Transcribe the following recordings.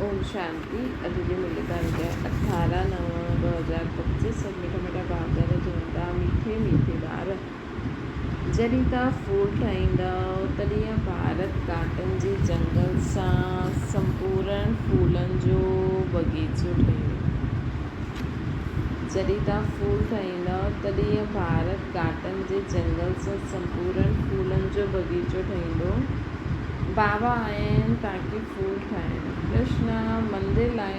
ओम शांति। अॼु जी मुंहिंजी तारीख़ आहे 18/9/2025। मिठा मिठा ॿार चवनि था मीठे मीठे ॿार, जॾहिं तव्हां फूल ठाहींदव तॾहिं भारत काटन जे जंगल सां संपूर्ण फूलनि जो बगीचो ठही वेंदो। जॾहिं तव्हां फूल ठाहींदव तॾहिं भारत काटन जे जंगल सां संपूर्ण फूलनि जो बगीचो ठहींदो। बाबा आया आहिनि तव्हांखे फूल ठाहिणु। कृष्ण मंदिर लाइ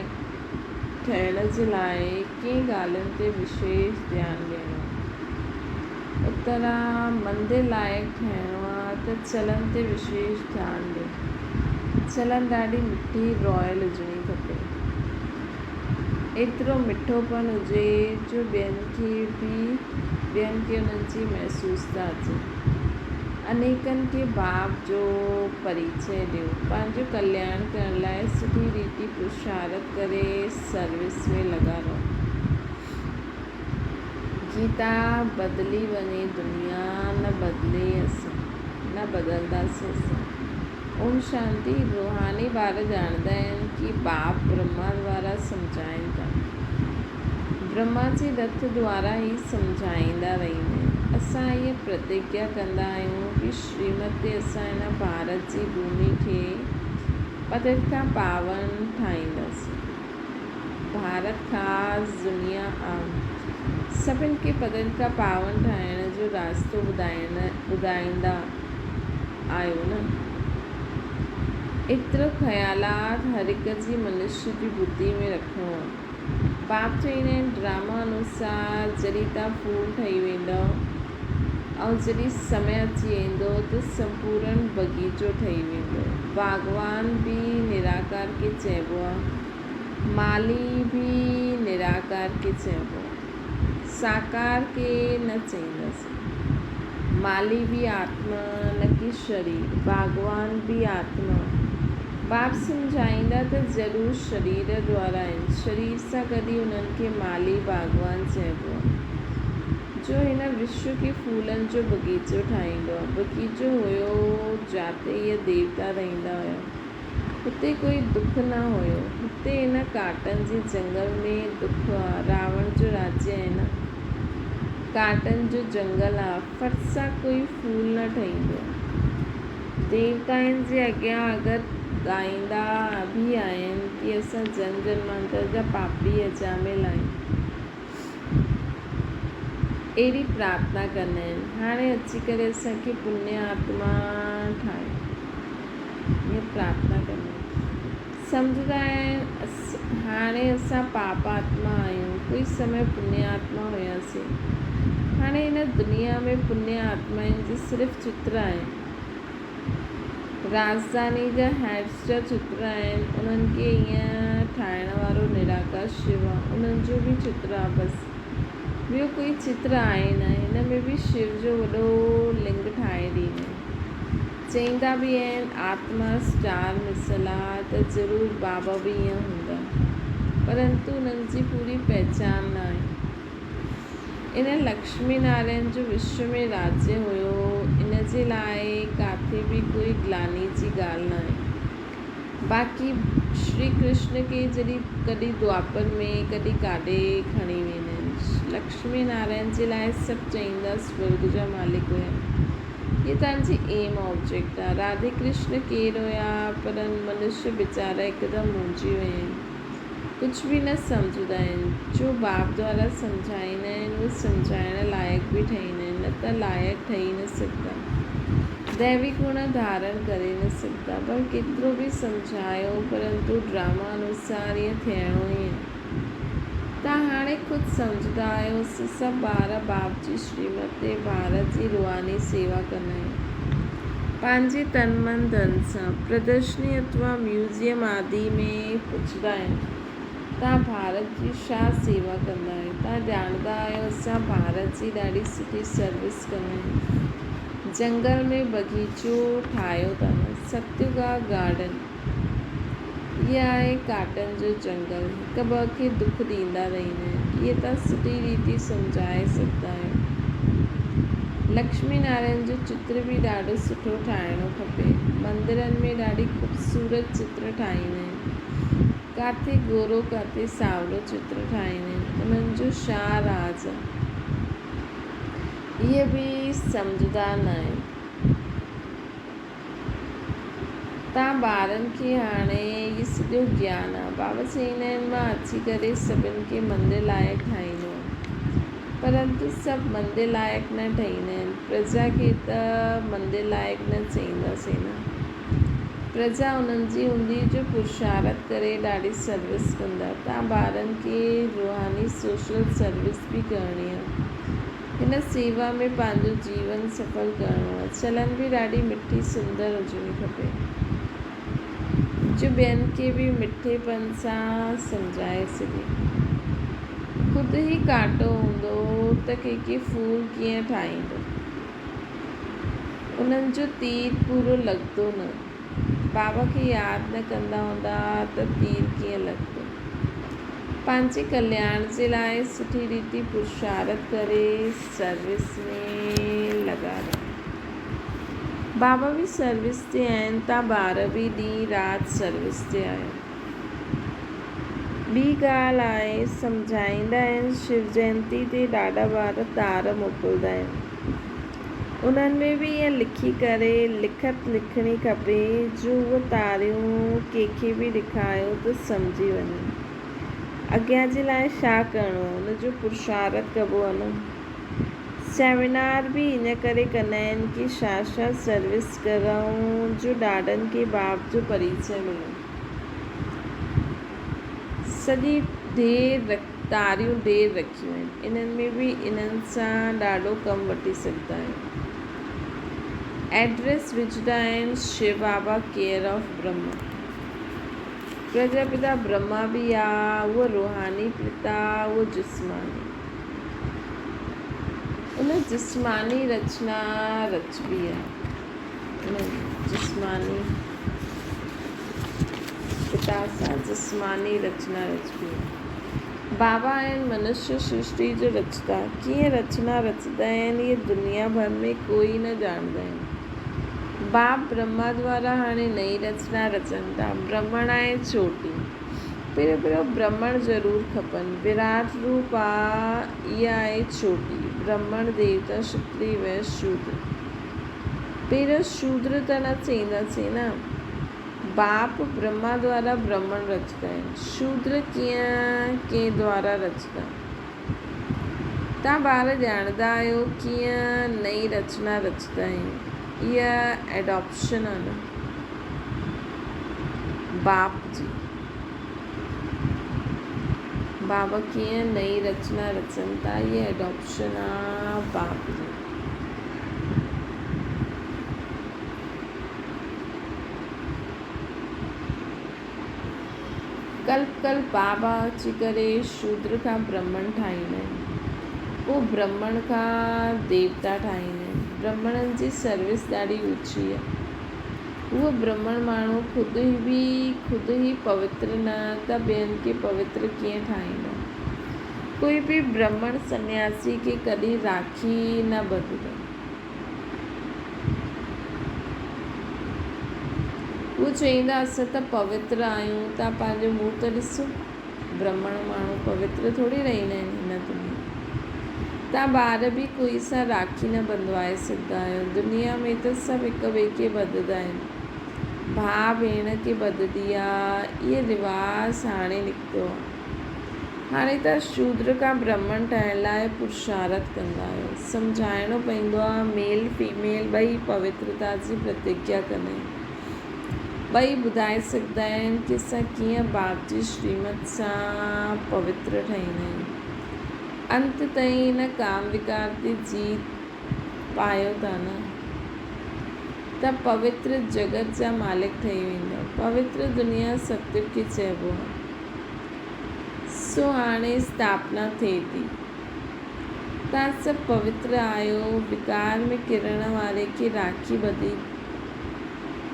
ठहिण जे लाइ कंहिं ॻाल्हियुनि ते विशेष ध्यानु ॾियणो। उत्तरा मंदिर लाइक़ु ठहिणो आहे त चलन ते विशेष ध्यानु ॾियो। चलन ॾाढी मिठी रॉयल हुजणी खपे, एतिरो मिठोपन हुजे जो ॿियनि खे उन्हनि जी महसूस था अचे। अनेकनि खे बाप जो परिचय ॾियो। पंहिंजो कल्याण करण लाइ सुठी रीति पुरुषार्थ करे सर्विस में लॻा रहो। गीता बदिली वञे दुनिया न बदलंदासीं असां। ओम शांति। रूहानी ॿार ॼाणंदा आहिनि कि बाप ब्रह्मा द्वारा सम्झाइनि था। ब्रह्मा जे रथ द्वारा ई सम्झाईंदा रहींदा आहिनि। असां इहा प्रतिज्ञा कंदा आहियूं कि श्रीमत ते असां हिन भारत जी भूमि खे पतित खां पावन ठाहींदासीं। भारत ख़ासि दुनिया सभिनि खे पतित खां पावन ठाहिण जो रास्तो ॿुधाईंदा आहियो न। एतिरो ख़्यालात हर हिक जी मनुष्य जी बुद्धि में रखिणो आहे। बाप चवंदा आहिनि ड्रामा अनुसार जॾहिं तव्हां फूल ठही वेंदव ऐं जॾहिं समय अची वेंदो त संपूर्ण बगीचो ठही वेंदो। बागवान बि निराकार खे चइबो आहे, माली बि निराकार खे चइबो आहे, साकार खे न चईंदासीं। माली बि आत्मा न कि शरीर, बागवान बि आत्मा। बाप सम्झाईंदा त ज़रूरु शरीर द्वारा आहिनि, शरीर सां गॾु उन्हनि खे माली बागवान चइबो आहे जो हिन विश्व खे फूलनि जो बगीचो ठाहींदो आहे। बगीचो हुयो जिते इहे देवता रहंदा हुया, हुते कोई दुख न हुयो। हुते हिन काटन जे जंगल में दुख आहे। रावण जो राज्य आहे न, काटन जो जंगल आहे। फट सां कोई फूल न ठहींदो। देवताउनि जे अॻियां अगरि ॻाईंदा बि आहिनि कि असां जन्म जन्मांतर जा पापी अजामिल आहियूं, अहिड़ी प्रार्थना कंदा आहिनि हाणे अची करे असांखे पुण्य आत्मा ठाहे। हीअ प्रार्थना कंदा आहिनि। सम्झंदा आहिनि हाणे असां पाप आत्मा आहियूं, कोई समय पुण्य आत्मा हुयासीं। हाणे हिन दुनिया में पुण्य आत्माउनि जी सिर्फ़ु चित्र आहिनि। राजधानी जा हेड्स जा चित्र आहिनि, उन्हनि खे ईअं ठाहिण वारो निराकार शिव आहे, उन्हनि जो बि चित्र आहे। बसि ॿियो कोई चित्र आहे न। हिन में बि शिव जो वॾो लिंग ठाहे ॾींदा आहिनि। चईंदा बि आहिनि आत्मा स्टार मिसल आहे त ज़रूरु बाबा बि ईअं हूंदा, परंतु उन्हनि जी पूरी पहचान न आहे। इन लक्ष्मी नारायण जो विश्व में राज्य हुयो, इन जे लाइ किथे बि कोई ग्लानी जी ॻाल्हि न आहे। बाक़ी श्री कृष्ण खे जॾहिं कॾहिं द्वापर में कॾहिं काॾे खणी वेंदा आहिनि। लक्ष्मी नारायण जे लाइ सभु चईंदा स्वर्ग जा मालिक हुया। इहे तव्हांजी एम ऑब्जेक्ट आहे। राधे कृष्ण केरु हुया, पर मनुष्य वीचारा हिकदमि मुंझी विया आहिनि, कुझु बि न सम्झंदा आहिनि। जो बाप द्वारा सम्झाईंदा आहिनि उहे सम्झाइण लाइक़ु बि ठहींदा आहिनि, न त लाइक़ु ठही न सघंदा, दैवी गुण धारण करे न सघंदा। पर केतिरो बि सम्झायो परंतु ड्रामा अनुसार ईअं थियणो ई आहे। तव्हां हाणे ख़ुदि सम्झंदा आहियो सभु ॿार बाप जी श्रीमत ते भारत जी रूहानी सेवा कंदा आहिनि पंहिंजे तन मन धन सां। प्रदर्शनी अथवा म्यूज़ियम आदि में पुछंदा आहिनि तव्हां भारत जी छा सेवा कंदा आहियो। तव्हां ॼाणंदा आहियो असां भारत जी ॾाढी सुठी सर्विस कंदा आहियूं। जंगल में बगीचो ठाहियो अथव, सत्युगा गार्डन। इहा आहे काटन जो जंगल, हिक ॿ खे दुख ॾींदा रहंदा आहिनि। इहे तव्हां सुठी रीति सम्झाए सघंदा आहियो। लक्ष्मी नारायण जो चित्र बि ॾाढो सुठो ठाहिणो खपे। मंदरनि में ॾाढी ख़ूबसूरत चित्र ठाहींदा आहिनि। किथे गोरो किथे सावरो चित्र ठाहींदा आहिनि। उन्हनि जो छा राज़ आहे, इहे बि सम्झंदा न आहिनि। तव्हां ॿारनि खे हाणे इहो सॼो ज्ञान आहे। बाबा चवंदा आहिनि मां अची करे सभिनि खे मंदिर लाइक़ु ठाहींदो आहियां, परंतु सभु मंदिर लाइक़ु न ठाहींदा आहिनि। प्रजा खे त मंदिर लाइक़ु न चईंदासीं न। प्रजा उन्हनि जी हूंदी जो पुरुषारत करे ॾाढी सर्विस कंदा। तव्हां ॿारनि खे रूहानी सोशल सर्विस बि करणी आहे। हिन सेवा में पंहिंजो जीवन सफल करिणो आहे। चलन बि ॾाढी मिठी सुंदर हुजणी खपे, जो ॿियनि खे बि मिठेपन सां सम्झाए सघे। ख़ुदि ई कांटो हूंदो त कंहिंखे फूल कीअं ठाहींदो, उन्हनि जो तीर पूरो लॻंदो न। बाबा खे यादि न कंदा हूंदा त तीर कीअं लॻंदो। पंहिंजे कल्याण जे लाइ सुठी रीति पुरुषारत करे सर्विस में लॻा रहो। बाबा बि सर्विस ते आहिनि, तव्हां ॿार बि ॾींहुं राति सर्विस ते आहियो। ॿी ॻाल्हि आहे, सम्झाईंदा आहिनि शिव जयंती ते ॾाढा ॿार तार मोकिलींदा आहिनि। उन्हनि में बि ईअं लिखी करे लिखत लिखणी खपे जो उहे तारियूं कंहिंखे बि ॾेखारियो त सम्झी वञे। अॻियां जे लाइ छा करिणो आहे, उनजो पुरुषारत कबो आहे न। सेमिनार बि इन करे कंदा आहिनि कि छा छा सर्विस करूं जो ॾाढनि खे बाप जो परिचय मिले। सॼी तारियूं ढेर रखियूं आहिनि। इन्हनि में बि इन्हनि सां ॾाढो कमु वठी सघंदा आहियूं। एड्रेस विझंदा आहिनि शिव बाबा केयर ऑफ ब्रह्मा। प्रजापिता ब्रह्मा बि आहे, उहो रूहानी पिता, उहो जिस्मानी। उन जिस्मानी रचना रचबी आहे। उन जिस्मानी पिता सां जिस्मानी रचना रचबी आहे। बाबा आहिनि मनुष्य सृष्टि जो रचता। कीअं रचना रचंदा आहिनि इहे दुनिया भर में कोई न ॼाणंदा आहिनि। बाप ब्रह्मा द्वारा हाणे नई रचना रचनि था। ब्रह्मण आहे चोटी। पहिरियों ब्रह्मण ज़रूरु खपनि। विराट रूप आहे, इहा आहे चोटी। ब्रह्मण देवता क्षत्रिय वैश्य शूद्र। पहिरियों शूद्र त न चईंदासीं न। बाप ब्रह्मा द्वारा ब्रह्मण रचंदा आहिनि। शूद्र कीअं कंहिं द्वारा रचंदा। तव्हां ॿार ॼाणंदा आहियो कीअं नई रचना रचंदा आहियूं। इहा एडॉप्शन आहे न बाप जी। बाबा कीअं नई रचना रचनि था, इहा एडॉप्शन आहे बाप जी। कल्प बाबा अची करे शूद्र खां ब्रह्मण ठाहींदा आहिनि। पोइ ब्रह्मण खां देवता ठाहींदा आहिनि। ब्रह्मणनि जी सर्विस ॾाढी ऊची आहे। उहो ब्रह्मण माण्हू ख़ुदि ई पवित्र न त ॿियनि खे पवित्र कीअं ठाहींदा। कोई बि ब्रह्मण सन्यासी खे कॾहिं राखी न ॿधंदा। उहो चईंदा असां त पवित्र आहियूं, तव्हां पंहिंजो मुंहुं त ॾिसो। ब्रह्मण माण्हू पवित्र थोरी रहंदा आहिनि हिन दुनिया। तव्हां ॿार बि कोई सां राखी न ॿंधवाए सघंदा आहियो। दुनिया में त सभु हिक ॿिए खे ॿधंदा आहिनि। भाउ भेण खे ॿधंदी आहे। इहे रिवाज़ हाणे निकितो आहे। हाणे तव्हां शूद्र खां ब्रह्मण ठहिण लाइ पुरुषारत कंदा आहियो। सम्झाइणो पवंदो आहे मेल फीमेल ॿई पवित्रता जी प्रतिज्ञा कंदा आहिनि। ॿई ॿुधाए सघंदा आहिनि कि असां कीअं बाप जी श्रीमत सां पवित्र ठहींदा आहियूं। अंत ताईं हिन काम विकार ते जीत पायो था न त पवित्र जगत जा मालिक ठही वेंदव। पवित्र दुनिया सत्य खे चइबो आहे। सो हाणे स्थापना थिए थी। तव्हां सभु पवित्र आहियो। विकार में किरण वारे खे राखी ॿधी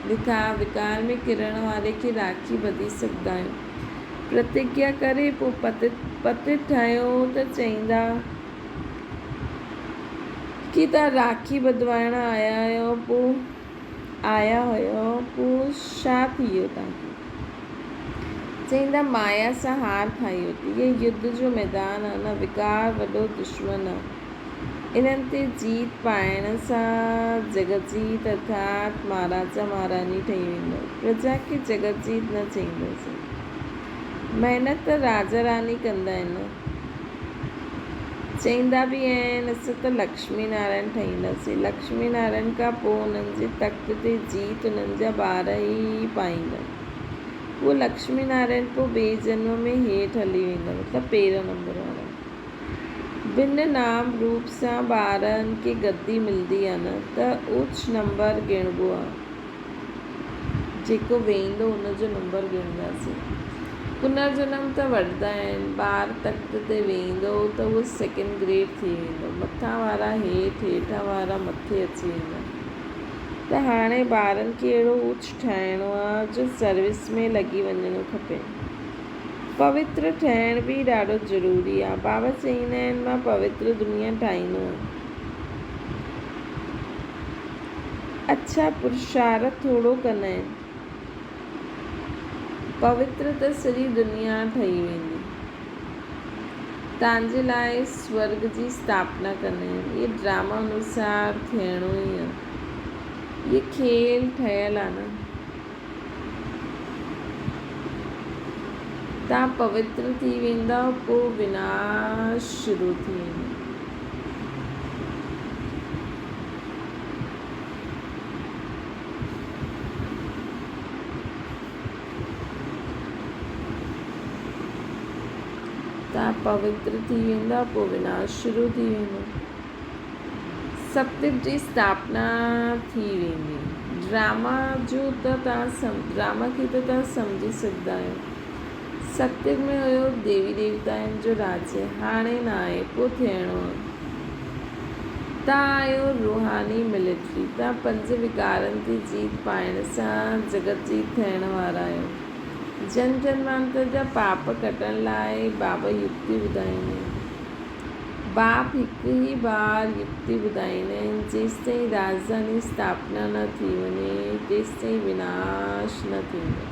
विकार में किरण वारे खे राखी ॿधी सघंदा आहियो। प्रतिज्ञा करे पोइ पतित ठहियो त चईंदा कि तव्हां राखी ॿधवाइण आया हुयो। पोइ छा थी वियो तव्हांखे। चईंदा माया सां हार खाई वरिती। ये युद्ध जो मैदान आहे न, विकार वॾो दुश्मन आहे। इन्हनि ते जीत पाइण सां जगजीत अर्थात महाराजा महारानी ठही वेंदो। प्रजा खे जगजीत न चईंदासीं। महिनत त राजा रानी कंदा आहिनि, चईंदा बि आहिनि असां त लक्ष्मी नारायण ठहींदासीं। लक्ष्मी नारायण खां पोइ उन्हनि जे तख़्त ते जीत उन्हनि जा ॿार ई पाईंदा। उहो लक्ष्मी नारायण पोइ ॿिए जन्म में हेठि हली वेंदा, मतिलबु पहिरों नंबर वारा। भिन्न नाम रूप सां ॿारनि खे गद्दी मिलंदी आहे न, त उच्च नंबर गिणबो आहे। जेको वेंदो उनजो नंबर गिणंदासीं। पुनर्जन्म त वठंदा आहिनि। ॿार तख़्त ते वेंदो त उहो सेकेंड ग्रेड थी वेंदो, मथां वारा हेठि, हेठां वारा मथे अची वेंदा। त हाणे ॿारनि खे अहिड़ो उच्च ठाहिणो आहे जो सर्विस में लॻी वञणो खपे। पवित्र ठहिण बि ॾाढो ज़रूरी आहे। बाबा चईंदा आहिनि मां पवित्र दुनिया ठाहींदुमि। अच्छा पुरुषार्थ थोरो कंदा आहिनि, पवित्र त सॼी दुनिया ठही वेंदी। तव्हांजे लाइ स्वर्ग जी स्थापना कंदा आहिनि। इहे ड्रामा अनुसार थियणो ई आहे। इहे खेल ठहियलु आहे न। तव्हां पवित्र थी वेंदा, पोइ विनाश शुरू थी वेंदो। तव्हां पवित्र थी वेंदा, पोइ विनाश शुरू थी वेंदो। सत्युग जी स्थापना थी वेंदी। ड्रामा जो त ड्रामा खे त तव्हां सम्झी सघंदा आहियो। सत्युग में हुयो देवी देवताउनि जो राज्य, हाणे न आहे, पोइ थियणो आहे। तव्हां आहियो रूहानी मिलिट्री। तव्हां 5 विकारनि ते जीत पाइण सां जगत जीत थियण वारा आहियो। जन जन्मांतर जा पाप कटण लाइ बाबा युक्ति ॿुधाईंदा आहिनि। बाप हिकु ई बार युक्ति ॿुधाईंदा आहिनि, जेसिताईं राजधानी स्थापना न थी वञे तेसिताईं विनाश न थींदो।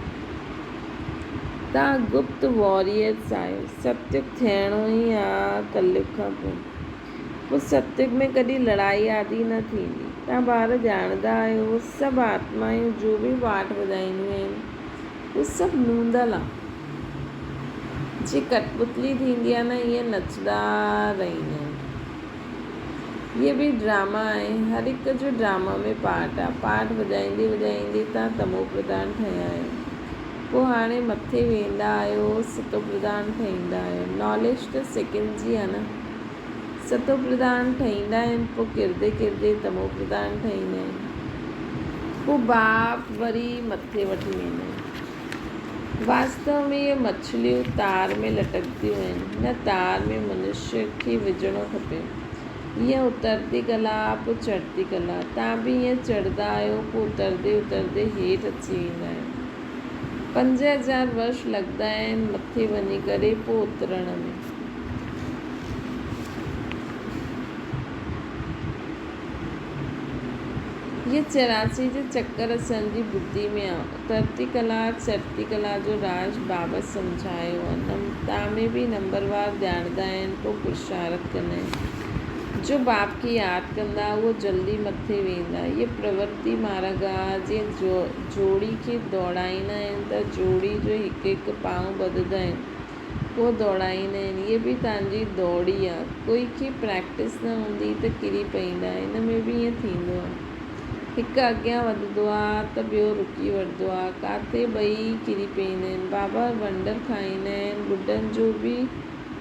तव्हां गुप्त वॉरियर्स आहियो। सत्युग थियणो ई आहे कलयुग खां पोइ सत्युग में कॾहिं लड़ाई आदि न थींदी। तव्हां ॿार ॼाणंदा आहियो सभु आत्मायूं जो बि पाठ ॿुधाईंदियूं आहिनि उहे सभु नूंदल आहे। जीअं कठपुतली थींदी आहे न, ईअं नचंदा रहंदा आहिनि। इहे बि ड्रामा आहे। हर हिक जो ड्रामा में पार्ट आहे। पाठ वॼाईंदे वॼाईंदे तव्हां तमो प्रधान ठहिया आहियो। पोइ हाणे मथे वेंदा आहियो, सतो प्रधान ठहींदा आहियो। नॉलेज त सेकेंड जी आहे न। सतो प्रधान ठहींदा आहिनि, पोइ किरदे किरदे तमो प्रधान ठहींदा आहिनि। पोइ बाप वरी मथे वठी वेंदा आहिनि। वास्तव में इहे मछलियूं तार में लटकंदियूं आहिनि। हिन तार में मनुष्य खे विझणो खपे। ईअं उतरती कला, पोइ चढ़ती कला। तव्हां बि ईअं चढ़ंदा आहियो, पोइ उतरदे उतरदे हेठि अची वेंदा आहियो। 5000 वर्ष लॻंदा आहिनि मथे वञी करे पोइ उतरण में। ये 84 जो चक्कर असांजी बुद्धि में आहे। उतरती कला चढ़ती कला जो राज बाबा सम्झायो आहे। तव्हां में बि नंबरवार ॼाणंदा आहिनि, पोइ पुरुषार्थ कंदा आहिनि। जो बाप खे यादि कंदा उहो जल्दी मथे वेंदा। इहे प्रवृत्ति मार्ग आहे। जीअं जोड़ी खे दौड़ाईंदा आहिनि त जोड़ी जो हिकु हिकु पांव ॿधंदा आहिनि, पोइ दौड़ाईंदा आहिनि। इहे बि तव्हांजी दौड़ी आहे। कोई खे प्रैक्टिस न हूंदी त किरी पवंदा। हिन में बि ईअं थींदो आहे। हिकु अॻियां वधंदो आहे त ॿियो रुकी वठंदो आहे। किथे ॿई किरी पवंदा आहिनि। बाबा वंडर खाईंदा आहिनि।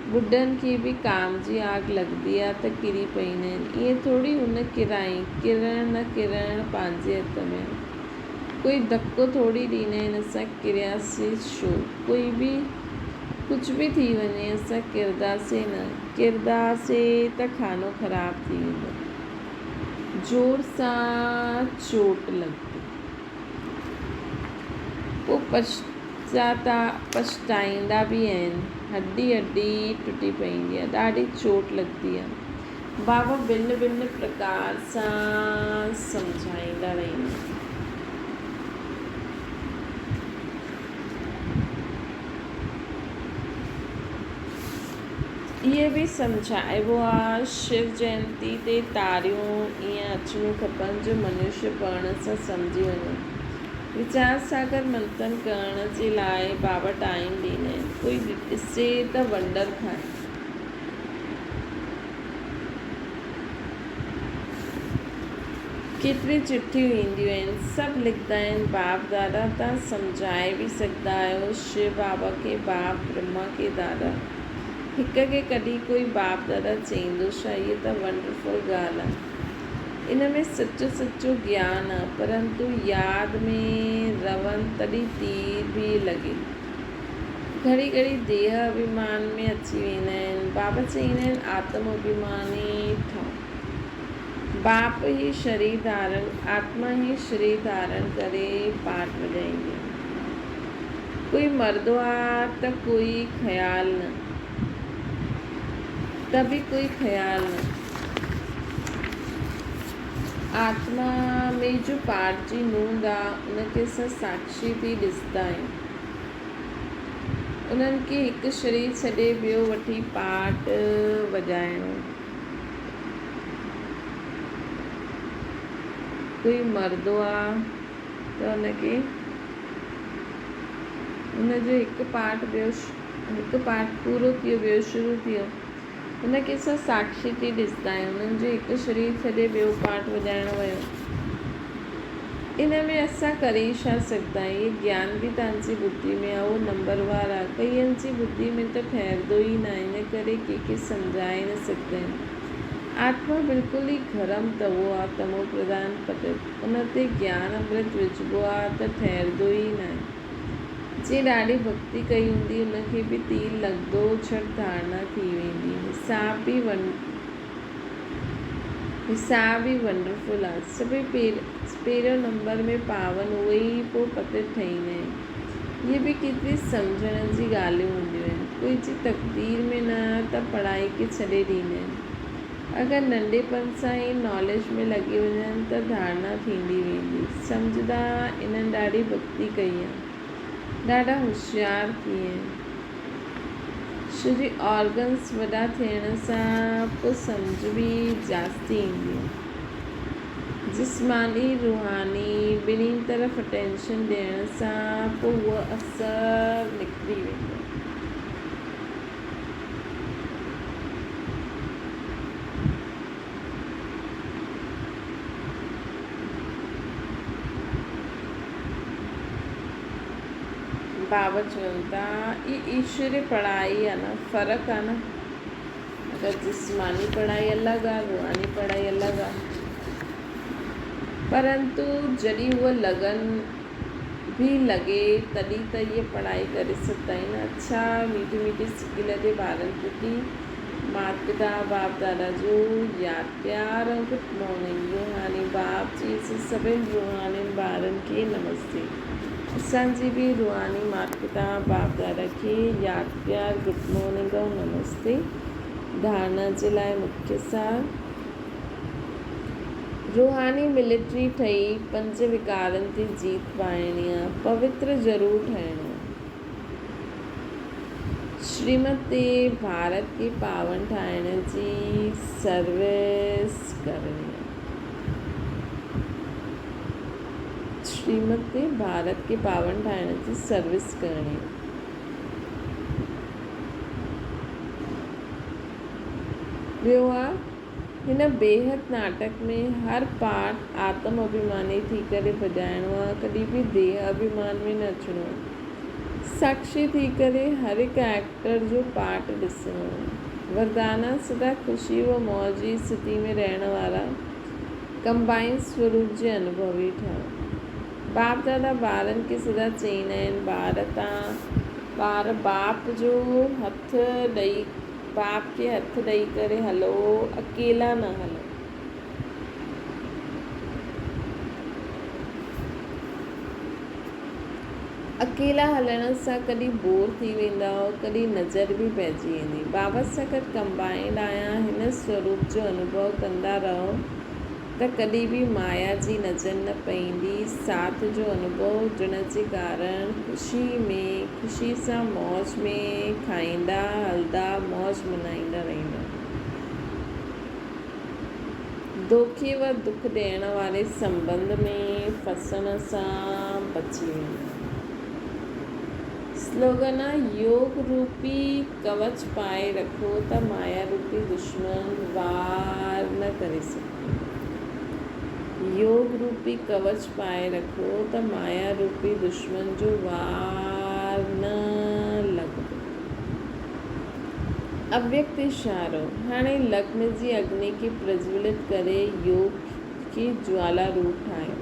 ॿुढनि खे बि काम जी आग लॻंदी आहे त किरी पवंदा आहिनि। ईअं थोरी हुन किराई किरण न किरण पंहिंजे हथ में। कोई धको थोरी ॾींदा आहिनि असां किरियासीं छो। कोई बि कुझु बि थी वञे, असां किरंदासीं न। किरंदासीं त खानो ख़राबु थी वेंदो। जोर सां चोट लॻंदी, पोइ पछताईंदा बि आहिनि। हड्डी हड्डी टुटी पवंदी आहे, ॾाढी चोट लॻंदी आहे। बाबा भिन्न भिन्न प्रकार सां सम्झाईंदा रहंदा। इहे बि सम्झाइबो आहे शिव जयंती ते तारियूं ईअं अचणियूं खपनि जो मनुष्य पढ़ण सां सम्झी वञे। वीचार सागर मंथन करण जे लाइ बाबा टाइम ॾींदा आहिनि। कोई ॾिसे त वंडर खाए। केतिरी चिठियूं ईंदियूं आहिनि, सभु लिखंदा आहिनि बाप दादा। तव्हां सम्झाए बि सघंदा आहियो शिव बाबा खे बाप, ब्रह्मा खे दादा। हिक खे कॾहिं कोई बाप दादा चईंदो छा? इहा त वंडरफुल ॻाल्हि आहे। इन में सचो सचो ज्ञान आहे, परंतु यादि में रहनि तॾहिं तीर बि लॻे। घड़ी घड़ी देह अभिमान में अची वेंदा आहिनि। बाबा चईंदा आहिनि आत्म अभिमानी ठहो। बाप ही शरीर धारण, आत्मा ही शरीर धारण करे पाठ वॼाईंदी। कोई मरदो आहे त कोई ख़्याल न, त बि कोई ख़्याल न। आत्मा में जो पाठ जी नूंद आहे उनखे असां साक्षी बि ॾिसंदा आहियूं। उन्हनि खे हिकु शरीर छॾे ॿियो वठी पाठ वॼाइणो। कोई मरदो आहे त उनखे उनजो हिकु पाठ पूरो थियो, ॿियो शुरू थियो। उनखे असां साक्षी थी ॾिसंदा आहियूं। उन्हनि जो हिकु शरीर छॾे ॿियो पाठ वॼाइणो वियो। इन में असां करे छा सघंदा आहियूं? इहे ज्ञान बि तव्हांजी बुद्धि में आहे, उहो नंबरवार आहे। कईअनि जी बुद्धि में त ठहिरंदो ई न आहे, इन करे कंहिंखे सम्झाए न सघंदा आहिनि। आत्मा बिल्कुलु ई गरम तवो आहे, तमो प्रधान पतित। उन ते ज्ञान अमृत विझिबो आहे त ठहिरंदो ई न आहे। जे ॾाढी भक्ति कई हूंदी उनखे बि तीर लॻंदो, झटि धारणा थी वेंदी। हिसाब बि वंडरफुल आहे। सभई पहिरियों नंबर में पावन उहे ई पोइ पतित ठहींदा आहिनि। इहे बि केतिरी सम्झण जी ॻाल्हियूं हूंदियूं आहिनि। कोई जी तक़दीर में न त पढ़ाई खे छॾे ॾींदा आहिनि। अगरि नंढेपण सां ई नॉलेज में लॻी वञनि त धारणा थींदी वेंदी। सम्झंदा इन्हनि ॾाढी भक्ति कई आहे, ॾाढा होशियार थी विया आहिनि। छोजी ऑर्गन्स वॾा थियण सां पोइ सम्झ बि जास्ती ईंदी आहे। जिस्मानी रूहानी ॿिन्हिनि तरफ़ अटेंशन ॾियण सां पोइ उहो असरु निकिरी वेंदो। बाबा चवनि था ई ईश्वरी पढ़ाई आहे न, फ़र्क़ु आहे न। अगरि जिस्मानी पढ़ाई अलॻि आहे, रूहानी पढ़ाई अलॻि आहे, परंतु जॾहिं उहा लगन भी लॻे तॾहिं त इहे पढ़ाई करे सघंदा आहिनि। अच्छा मीठी मीठी सिकिल जे ॿारनि प्रति माता पिता बाप दादा जो यादि प्यार ऐं गुड मॉर्निंग। रूहानी बाप जी सभिनि रूहानी ॿारनि खे नमस्ते। असांजी बि रूहानी माता पिता बाप दादा खे यादि प्यार गुड मॉर्निंग ऐं नमस्ते। धारणा जे लाइ मुख्य सार, रूहानी मिलिट्री ठही 5 विकारनि ते जीत पाइणी आहे। पवित्र ज़रूरु ठहिणो आहे। श्रीमत ते भारत खे पावन ठाहिण जी सर्विस करणी आहे। श्रीमत ते भारत खे पावन ठाहिण जी सर्विस करणी आहे। ॿियो आहे हिन बेहद नाटक में हर पाठ आत्म अभिमानी थी करे बजाइणो आहे। कॾहिं बि देह अभिमान में न अचिणो आहे। साक्षी थी करे हर हिकु एक्टर जो पाठ ॾिसणो आहे। वरदाना सदा ख़ुशी व मौज जी स्थिति में रहण वारा कंबाइंड स्वरूप जे अनुभवी ठहो। बाप दादा ॿारनि खे सदा चईंदा आहिनि ॿार बाप जो हथ ॾेई बाप खे हथ ॾेई करे हलो, अकेला न हलो। अकेला हलण सां कॾहिं बोर थी वेंदा, कॾहिं नज़र बि पइजी वेंदी। बाबा सां गॾु कंबाइंड आहियां हिन स्वरूप जो अनुभव कंदा रहो त कॾहिं बि माया जी नज़र न पईंदी। साथ जो अनुभव हुजण जे कारण ख़ुशी सां मौज में खाईंदा हलंदा मौज मनाईंदा रहंदा। धोखे व दुख ॾियण वारे संबंध में फसण सां बची वेंदा। स्लोगन आहे, योग रूपी कवच पाए रखो त माया रूपी दुश्मन वार न करे सघे। योग रूपी कवच पाए रखो त माया रूपी दुश्मन जो वार न लॻंदो। अव्यक्त इशारो। हाणे लग्न जी अग्नि खे प्रज्वलित करे योग खे ज्वाला रूप ठाहियो।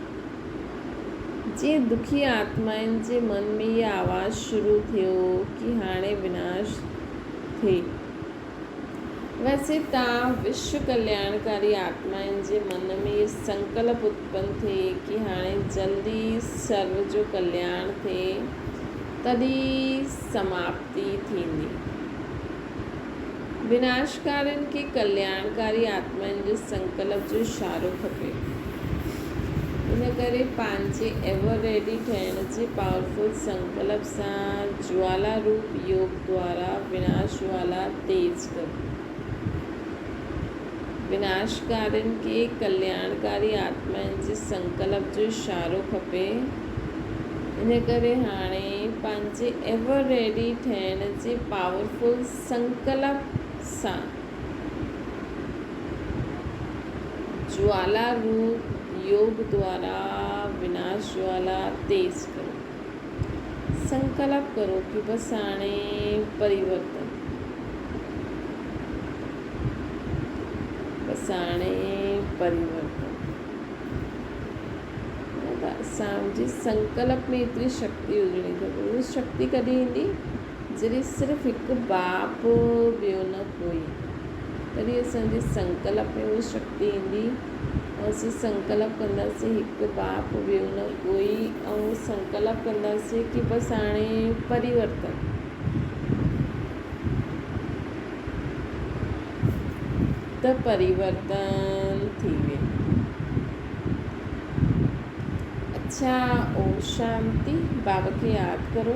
जीअं दुखी आत्माउनि जे मन में इहा आवाज़ शुरू थियो कि हाणे विनाश थिए, वैसे तव्हां विश्व कल्याणकारी आत्माउनि जे मन में इहो संकल्प उत्पन्न थिए कि हाणे जल्दी सर्व जो कल्याण थिए, तॾहिं समाप्ति थींदी। विनाशकारियुनि खे कल्याणकारी आत्माउनि जे संकल्प जो इशारो खपे। इन करे पंहिंजे एवर रेडी ठहिण जे पावरफुल संकल्प सां ज्वाला रूप योग द्वारा विनाश ज्वाला तेज करो। विनाशकारियुनि खे कल्याणकारी आत्माउनि जे संकल्प जो इशारो खपे। इन करे हाणे पंहिंजे एवर रेडी ठहिण जे पावरफुल संकल्प सां ज्वाला रूप योग द्वारा विनाश ज्वाला तेज करो। संकल्प करो कि बस हाणे परिवर्तन, बस हाणे परिवर्तन। असांजे संकल्प में एतिरी शक्ति हुजणी खपे। उहा शक्ति कॾहिं ईंदी जॾहिं सिर्फ़ु हिकु बाप ॿियो न कोई, तॾहिं असांजे संकल्प में उहा शक्ति ईंदी। ऐं असीं संकल्प कंदासीं हिकु बाप ॿियो न कोई, ऐं संकल्प कंदासीं कि बसि हाणे परिवर्तन। त परिवर्तन थी वेंदो। अच्छा, ओम शांति। बाबा खे यादि करो।